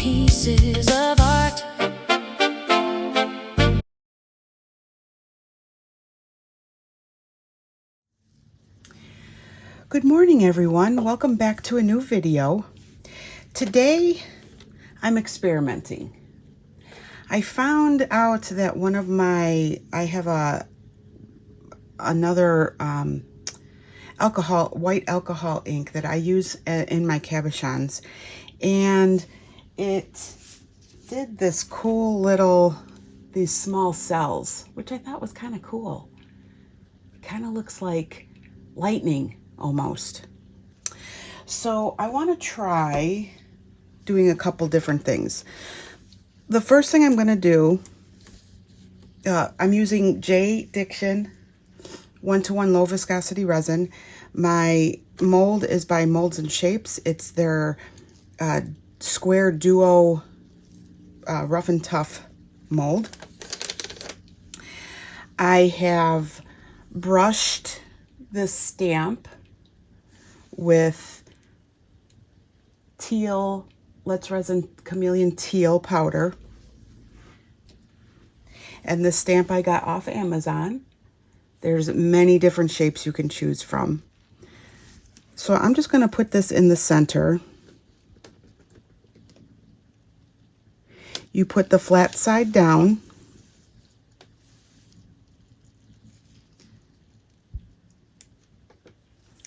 pieces of art. Good morning, everyone. Welcome back to a new video. Today, I'm experimenting. I found out that I have another white alcohol ink that I use in my cabochons, and it did this cool these small cells, which I thought was kind of cool. Kind of looks like lightning almost. So I want to try doing a couple different things. The first thing I'm going to do, I'm using J. Diction 1-to-1 low viscosity resin. My mold is by Molds and Shapes. It's their square duo rough and tough mold. I have brushed this stamp with teal Let's Resin Chameleon Teal powder. And this stamp I got off Amazon. There's many different shapes you can choose from. So I'm just going to put this in the center. You put the flat side down.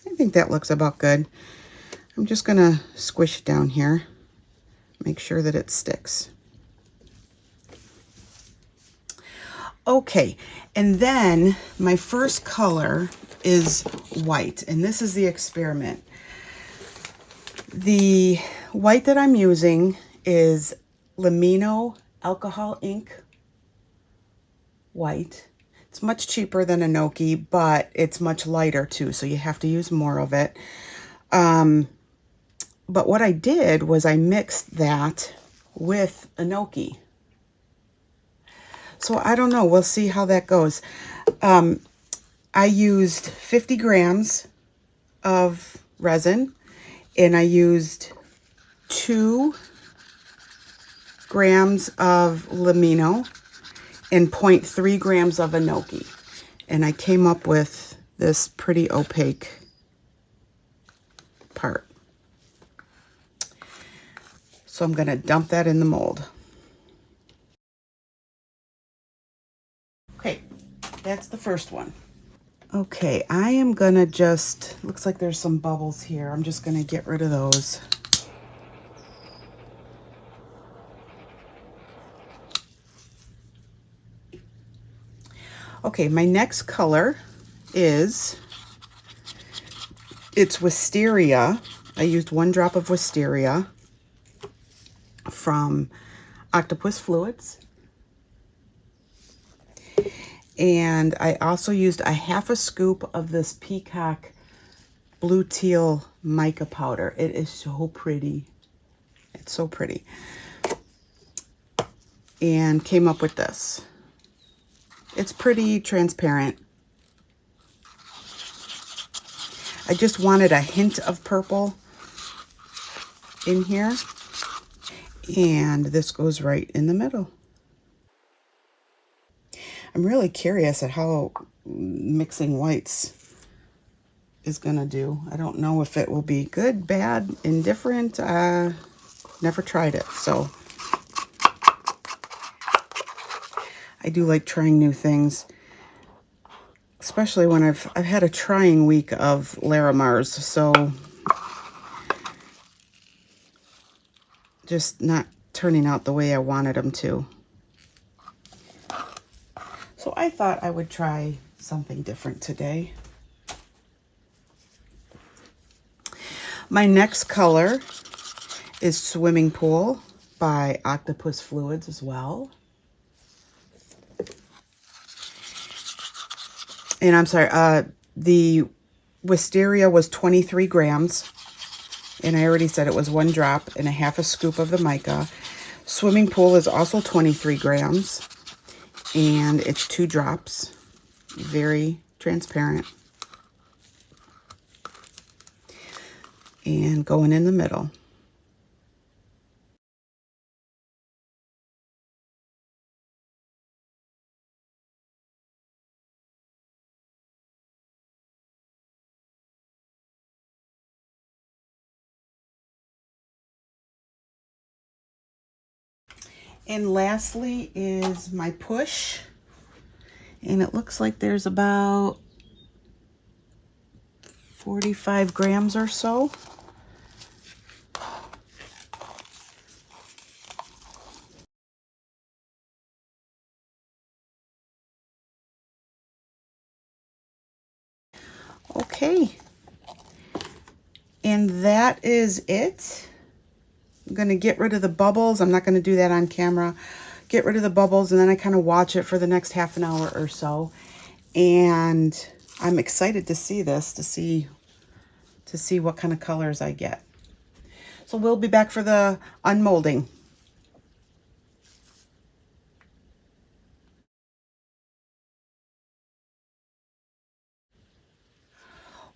I think that looks about good. I'm just going to squish it down here. Make sure that it sticks. Okay, and then my first color is white, and this is the experiment. The white that I'm using is Lamino alcohol ink white. It's much cheaper than Inoki, but it's much lighter too, so you have to use more of it. But what I did was I mixed that with Inoki. So I don't know, we'll see how that goes. I used 50 grams of resin, and I used 2 grams of Lamino and 0.3 grams of Inoki. And I came up with this pretty opaque part. So I'm going to dump that in the mold. Okay, that's the first one. Okay, I am going to looks like there's some bubbles here. I'm just going to get rid of those. Okay, my next color it's Wisteria. I used 1 drop of Wisteria from Octopus Fluids. And I also used a half a scoop of this Peacock Blue Teal mica powder. It is so pretty. It's so pretty. And came up with this. It's pretty transparent. I just wanted a hint of purple in here. And this goes right in the middle. I'm really curious at how mixing whites is gonna do. I don't know if it will be good, bad, indifferent. Never tried it, so I do like trying new things, especially when I've had a trying week of Larimars, so just not turning out the way I wanted them to. So I thought I would try something different today. My next color is Swimming Pool by Octopus Fluids as well. And I'm sorry, the Wisteria was 23 grams. And I already said it was 1 drop and a half a scoop of the mica. Swimming Pool is also 23 grams. And it's 2 drops. Very transparent. And going in the middle. And lastly is my push. And it looks like there's about 45 grams or so. Okay. And that is it. I'm going to get rid of the bubbles. I'm not going to do that on camera. Get rid of the bubbles, and then I kind of watch it for the next half an hour or so. And I'm excited to see this, to see what kind of colors I get. So we'll be back for the unmolding.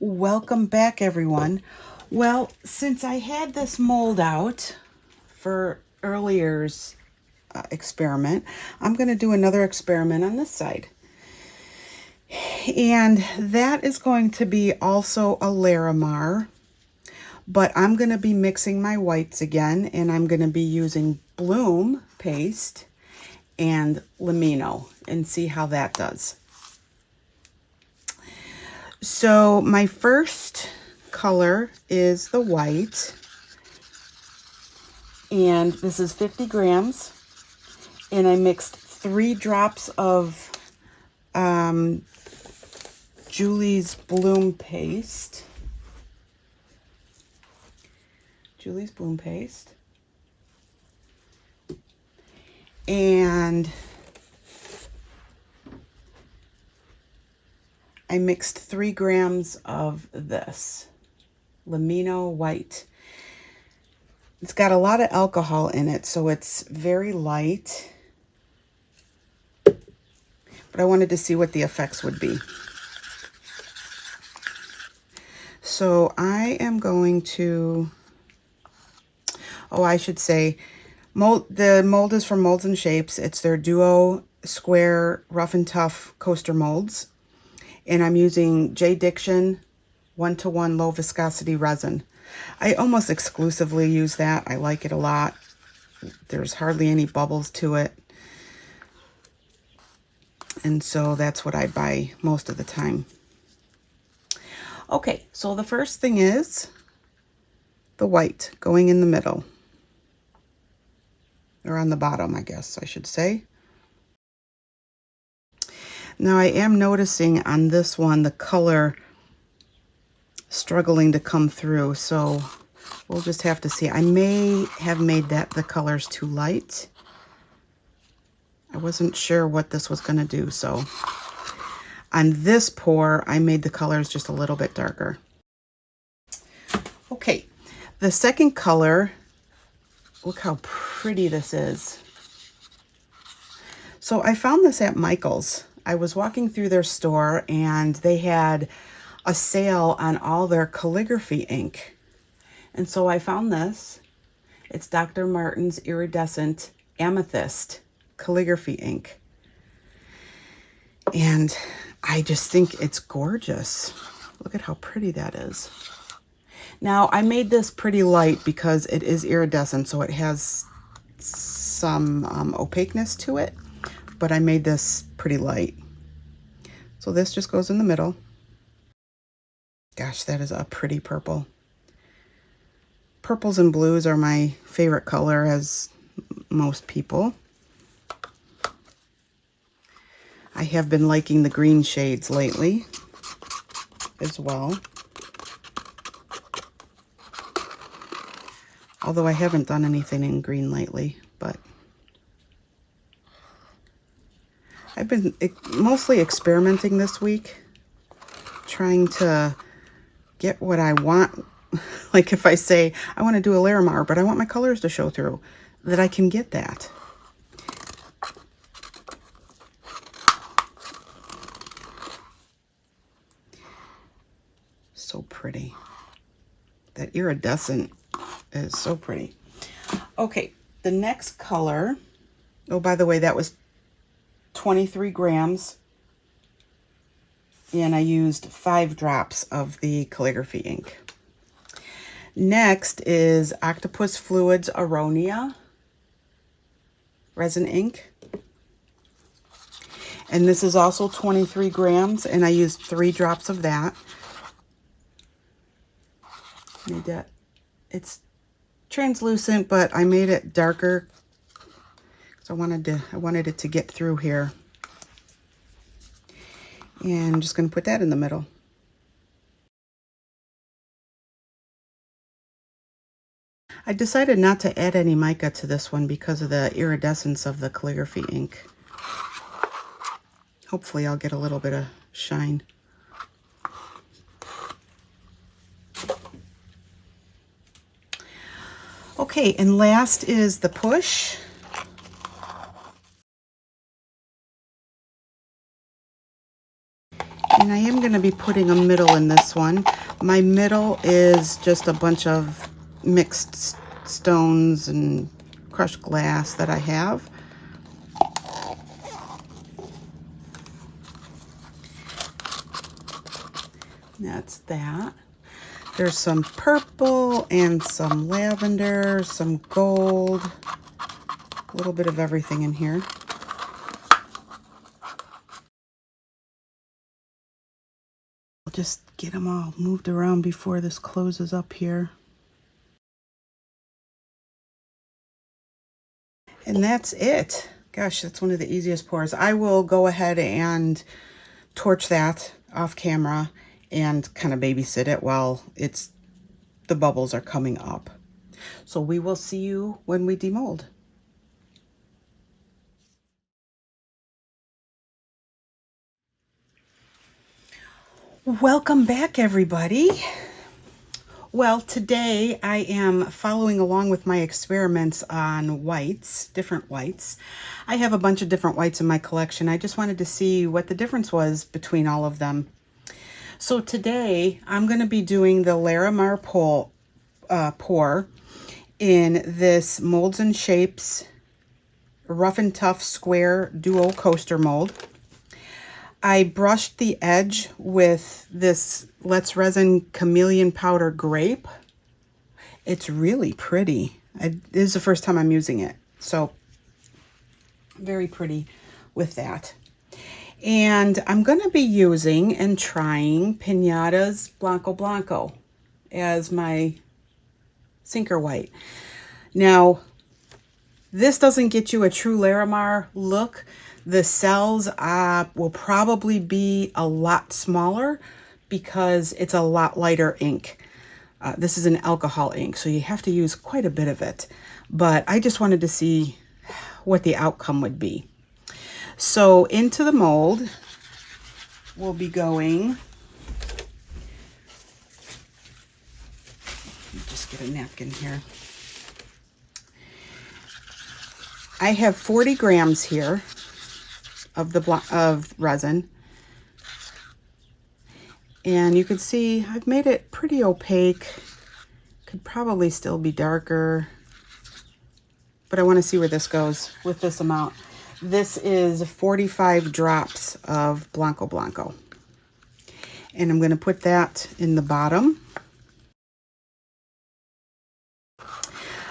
Welcome back, everyone. Well, since I had this mold out for earlier's experiment, I'm going to do another experiment on this side. And that is going to be also a Larimar, but I'm going to be mixing my whites again, and I'm going to be using Bloom paste and Lamino and see how that does. So my first color is the white, and this is 50 grams, and I mixed 3 drops of Julie's Bloom paste. Julie's Bloom paste. And I mixed 3 grams of this Lamino white. It's got a lot of alcohol in it, so it's very light. But I wanted to see what the effects would be. So I am going to, I should say, the mold is from Molds and Shapes. It's their Duo Square Rough and Tough coaster molds. And I'm using J. Diction 1-to-1 low viscosity resin. I almost exclusively use that. I like it a lot. There's hardly any bubbles to it. And so that's what I buy most of the time. Okay, so the first thing is the white going in the middle. Or on the bottom, I guess I should say. Now I am noticing on this one the color struggling to come through, so we'll just have to see. I may have made the colors too light. I wasn't sure what this was going to do, so on this pour, I made the colors just a little bit darker. Okay, the second color, look how pretty this is. So I found this at Michael's. I was walking through their store, and they had a sale on all their calligraphy ink. And so I found this. It's Dr. Martin's Iridescent Amethyst calligraphy ink. And I just think it's gorgeous. Look at how pretty that is. Now, I made this pretty light because it is iridescent, so it has some opaqueness to it, but I made this pretty light. So this just goes in the middle. Gosh, that is a pretty purple. Purples and blues are my favorite color, as most people. I have been liking the green shades lately as well. Although I haven't done anything in green lately, but I've been mostly experimenting this week, trying to get what I want. Like if I say, I want to do a Larimar, but I want my colors to show through, that I can get that. So pretty. That iridescent is so pretty. Okay, the next color, oh, by the way, that was 23 grams. And I used 5 drops of the calligraphy ink. Next is Octopus Fluids Aronia. resin ink. And this is also 23 grams, and I used 3 drops of that. It's translucent, but I made it darker because I wanted it to get through here. And I'm just going to put that in the middle. I decided not to add any mica to this one because of the iridescence of the calligraphy ink. Hopefully I'll get a little bit of shine. Okay, and last is the push. And I am going to be putting a middle in this one. My middle is just a bunch of mixed stones and crushed glass that I have. That's that. There's some purple and some lavender, some gold, a little bit of everything in here. I'll just get them all moved around before this closes up here. And that's it. Gosh, that's one of the easiest pours. I will go ahead and torch that off camera and kind of babysit it while the bubbles are coming up. So we will see you when we demold. Welcome back, everybody. Well, today I am following along with my experiments on whites, different whites. I have a bunch of different whites in my collection. I just wanted to see what the difference was between all of them. So today I'm going to be doing the Larimar pour in this Molds and Shapes Rough and Tough Square Duo Coaster mold. I brushed the edge with this Let's Resin Chameleon Powder Grape. It's really pretty. This is the first time I'm using it, so very pretty with that. And I'm going to be using and trying Pinata's Blanco Blanco as my sinker white. Now, this doesn't get you a true Larimar look. The cells will probably be a lot smaller because it's a lot lighter ink. This is an alcohol ink, so you have to use quite a bit of it. But I just wanted to see what the outcome would be. So into the mold, we'll be going, let me just get a napkin here. I have 40 grams here of resin, and you can see I've made it pretty opaque. Could probably still be darker, but I want to see where this goes with this amount. This is 45 drops of Blanco Blanco, and I'm going to put that in the bottom.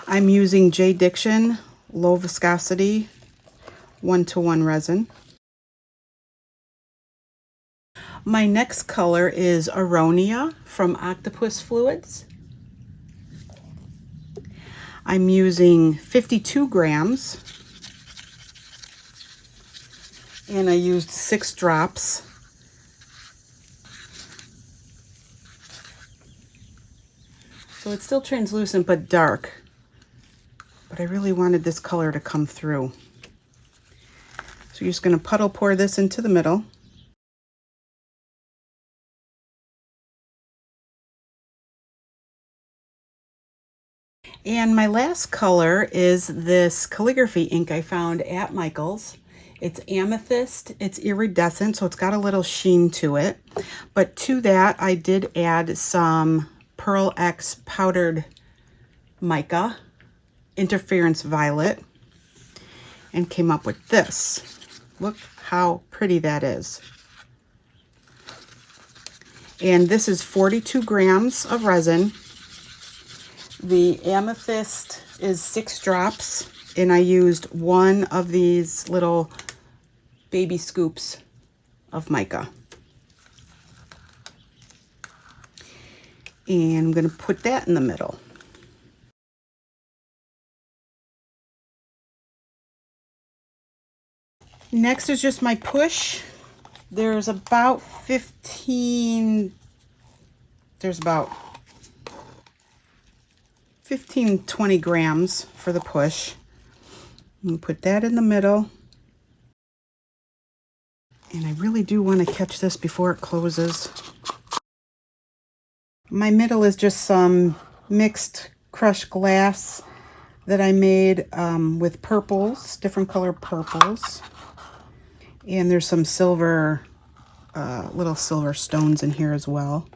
I'm using J. Diction low viscosity 1-to-1 resin. My next color is Aronia from Octopus Fluids. I'm using 52 grams, and I used 6 drops. So it's still translucent but dark, but I really wanted this color to come through. So you're just going to puddle pour this into the middle. And my last color is this calligraphy ink I found at Michael's. It's amethyst, it's iridescent, so it's got a little sheen to it. But to that, I did add some Pearl X powdered mica, interference violet, and came up with this. Look how pretty that is. And this is 42 grams of resin. The amethyst is 6 drops. and I used one of these little baby scoops of mica. And I'm going to put that in the middle. Next is just my push. There's about 15, 20 grams for the push. I'm going to put that in the middle. And I really do want to catch this before it closes. My middle is just some mixed crushed glass that I made with purples, different color purples. And there's some silver, little silver stones in here as well.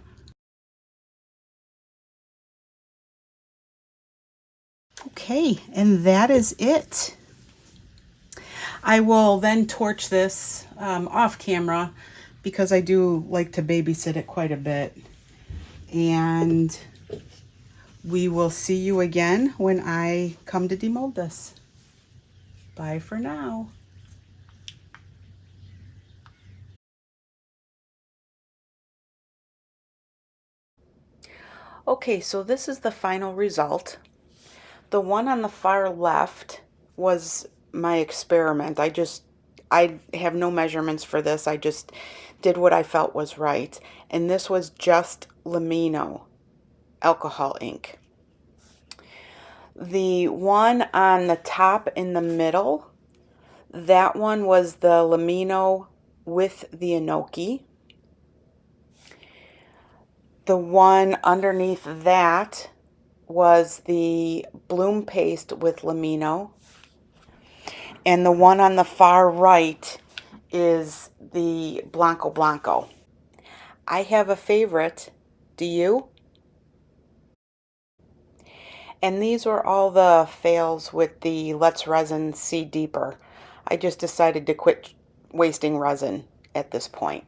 Okay, and that is it. I will then torch this off camera because I do like to babysit it quite a bit. And we will see you again when I come to demold this. Bye for now. Okay, so this is the final result. The one on the far left was my experiment. I have no measurements for this. I just did what I felt was right. And this was just Lamino alcohol ink. The one on the top in the middle, that one was the Lamino with the enoki. The one underneath that was the bloom paste with Lamino. And the one on the far right is the Blanco Blanco. I have a favorite. Do you? And these were all the fails with the Let's Resin See Deeper. I just decided to quit wasting resin at this point.